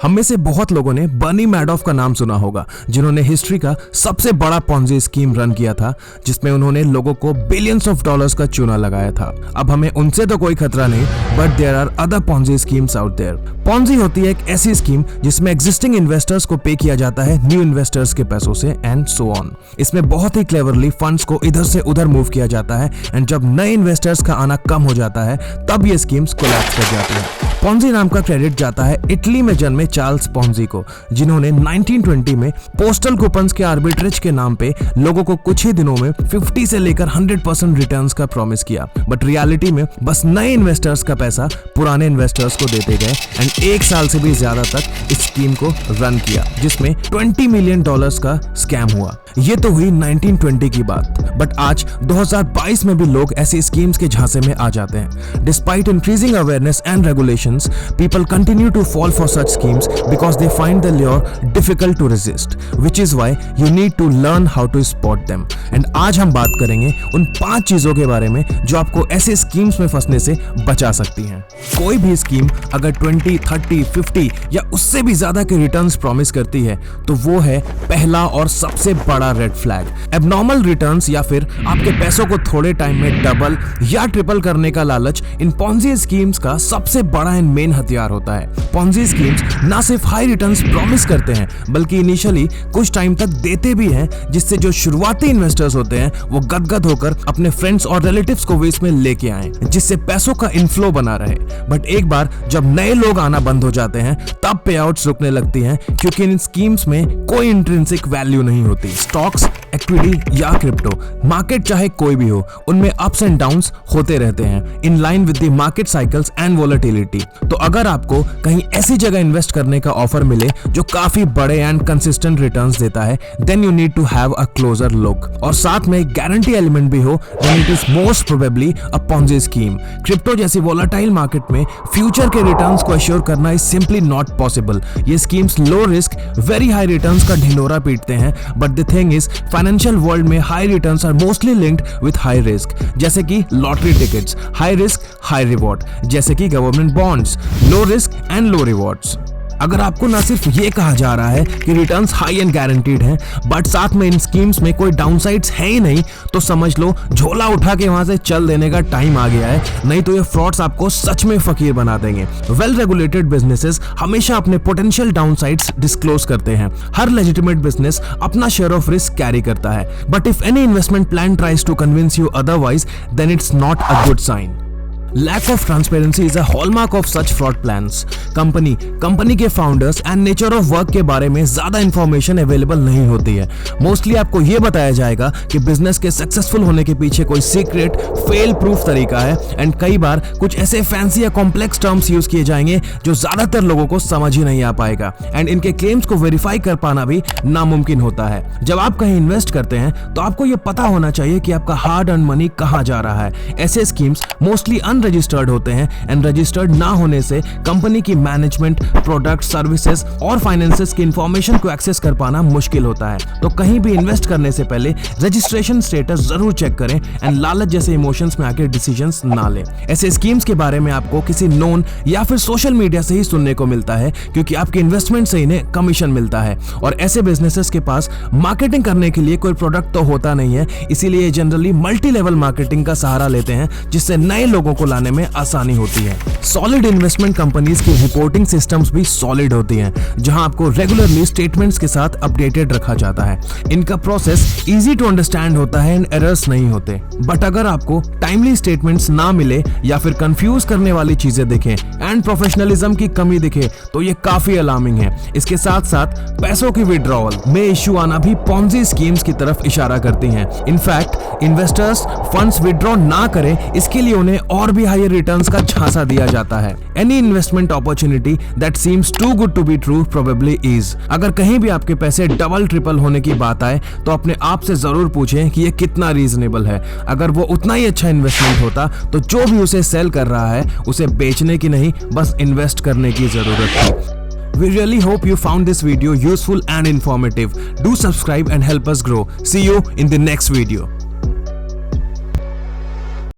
हम में से बहुत लोगों ने बर्नी मैडॉफ का नाम सुना होगा, जिन्होंने हिस्ट्री का सबसे बड़ा पॉन्जी स्कीम रन किया था, जिसमें उन्होंने लोगों को बिलियंस ऑफ डॉलर्स का चूना लगाया था। अब हमें उनसे तो कोई खतरा नहीं, but there are other Ponzi schemes out there. Ponzi होती है एक ऐसी स्कीम जिसमें एग्जिस्टिंग इन्वेस्टर्स को पे किया जाता है न्यू इन्वेस्टर्स के पैसों से एंड सो ऑन। इसमें बहुत ही क्लेवरली फंड्स को इधर से उधर मूव किया जाता है एंड जब नए इन्वेस्टर्स का आना कम हो जाता है तब ये स्कीम्स कोलैप्स कर जाती है। पॉन्जी नाम का क्रेडिट जाता है इटली में जन्मे चार्ल्स पॉन्जी को, जिन्होंने 1920 में पोस्टल कूपन्स के आर्बिट्रेज के नाम पे लोगों को कुछ ही दिनों में 50 से लेकर 100% रिटर्न्स का प्रॉमिस किया, बट रियलिटी में बस नए इन्वेस्टर्स का पैसा पुराने इन्वेस्टर्स को देते गए एंड 1 साल से भी ज्यादा तक इस स्कीम को रन किया, जिसमें $20 मिलियन का स्कैम हुआ। ये तो हुई 1920 की बात, बट आज 2022 में भी लोग ऐसी स्कीम्स के झांसे में आ जाते हैं। Despite increasing awareness and regulations, people continue to fall for such schemes because they find the lure difficult to resist, which is why you need to learn how to spot them. And आज हम बात करेंगे उन 5 चीजों के बारे में जो आपको ऐसे स्कीम्स में फंसने से बचा सकती हैं। कोई भी स्कीम अगर 20, 30, 50 या उससे भी ज्यादा के रिटर्न्स प्रॉमिस करती है तो वो है पहला और सबसे बड़ा रेड फ्लैग। एबनॉर्मल रिटर्न्स या फिर आपके पैसों को थोड़े टाइम में डबल या ट्रिपल करने का लालच इन पॉन्जी स्कीम्स का सबसे बड़ा एंड मेन हथियार होता है। पॉन्जी स्कीम्स ना सिर्फ हाई रिटर्न्स प्रॉमिस करते हैं बल्कि इनिशियली कुछ टाइम तक देते भी हैं, जिससे जो शुरुआती इन्वेस्टर्स होते हैं वो गदगद होकर अपने फ्रेंड्स और रिलेटिव्स को भी इसमें लेके आए, जिससे पैसों का इनफ्लो बना रहे। बट एक बार जब नए लोग आना बंद हो जाते हैं तब पे आउट्स रुकने लगती हैं, क्योंकि इन स्कीम्स में कोई इंट्रिंसिक वैल्यू नहीं होती। स्टॉक्स, इक्विटी या क्रिप्टो, मार्केट चाहे कोई भी हो, उनमें अप्स एंड डाउन्स होते रहते हैं in line with the market cycles and volatility. तो अगर आपको कहीं ऐसी जगह इन्वेस्ट करने का ऑफर मिले जो काफी बड़े एंड कंसिस्टेंट रिटर्न्स देता है, then you need to have a closer look, और साथ में एक गारंटी एलिमेंट भी हो, then it is most probably a Ponzi scheme. Crypto जैसी वोलेटाइल मार्केट में फ्यूचर के रिटर्न्स को एश्योर करना इज सिंपली नॉट पॉसिबल। ये schemes low risk very high returns का ढिंडोरा पीटते हैं, but the thing is financial world में high returns are mostly linked with high risk, जैसे कि lottery tickets, high risk high reward, जैसे कि government bonds, low risk and low rewards. अगर आपको ना सिर्फ ये कहा जा रहा है कि रिटर्न्स हाई एंड गारंटीड हैं, बट साथ में इन स्कीम्स में कोई डाउनसाइड्स है ही नहीं, तो समझ लो झोला उठा के वहां से चल देने का टाइम आ गया है, नहीं तो ये फ्रॉड्स आपको सच में फकीर बना देंगे। वेल रेगुलेटेड बिजनेसेस हमेशा अपने पोटेंशियल डाउनसाइड्स डिस्क्लोज करते हैं। हर लेजिटिमेट बिजनेस अपना शेयर ऑफ रिस्क कैरी करता है, but if any investment plan tries to convince you otherwise, then it's not a good sign. Lack of transparency is a hallmark of such fraud plans. Company के founders and nature of work के बारे में ज्यादा information available नहीं होती है। Mostly आपको ये बताया जाएगा कि बिजनेस के सक्सेसफुल होने के पीछे कोई सीक्रेट फेल प्रूफ तरीका है, एंड कई बार कुछ ऐसे फैंसी या कॉम्प्लेक्स टर्म्स यूज किए जाएंगे जो ज्यादातर लोगों को समझ ही नहीं आ पाएगा, एंड इनके क्लेम्स को वेरीफाई कर पाना भी नामुमकिन होता है। जब आप कहीं इन्वेस्ट करते हैं तो आपको ये पता होना चाहिए कि आपका हार्ड अर्न मनी कहाँ जा रहा है। ऐसे स्कीम्स मोस्टली रजिस्टर्ड होते हैं, एंड रजिस्टर्ड ना होने से कंपनी की मैनेजमेंट, प्रोडक्ट, सर्विसेज और फाइनेंसेस की इंफॉर्मेशन को एक्सेस कर पाना मुश्किल होता है। तो कहीं भी इन्वेस्ट करने से पहले रजिस्ट्रेशन स्टेटस जरूर चेक करें एंड लालच जैसे इमोशंस में आके डिसीजंस ना लें। ऐसे स्कीम्स के बारे में आपको किसी नोन या फिर सोशल मीडिया से ही सुनने को मिलता है, क्योंकि आपके इन्वेस्टमेंट से इन्हें कमीशन मिलता है, और ऐसे बिजनेसेस के पास मार्केटिंग करने के लिए कोई प्रोडक्ट तो होता नहीं है, इसीलिए जनरली मल्टी लेवल मार्केटिंग का सहारा लेते हैं, जिससे नए लोगों को लाने में आसानी होती है। सॉलिड इन्वेस्टमेंट कंपनीज की रिपोर्टिंग सिस्टम्स भी सॉलिड होती हैं, जहां आपको रेगुलरली स्टेटमेंट्स के साथ अपडेटेड रखा जाता है। इनका प्रोसेस इजी टू अंडरस्टैंड होता है एंड एरर्स नहीं होते। बट अगर आपको टाइमली स्टेटमेंट्स ना मिले या फिर कंफ्यूज करने वाली चीजें दिखें एंड प्रोफेशनलिज्म की कमी दिखे, तो ये काफी अलार्मिंग है। इसके साथ साथ पैसों की विड्रॉवल में इश्यू आना भी पॉन्जी स्कीम्स की तरफ इशारा करती हैं। इनफैक्ट इन्वेस्टर्स फंड्स विड्रॉ ना करें, इसके लिए उन्हें और भी हायर रिटर्न्स का झांसा दिया जाता है। Any investment opportunity that seems too good to be true probably is. अगर कहीं भी आपके पैसे डबल ट्रिपल होने की बात आए तो अपने आप से जरूर पूछें कि ये कितना रीजनेबल है। अगर वो उतना ही अच्छा इन्वेस्टमेंट होता तो जो भी उसे सेल कर रहा है उसे बेचने की नहीं, बस इन्वेस्ट करने की जरूरत है। We really hope you found this video useful and informative. Do subscribe and help us grow. See you in the next video.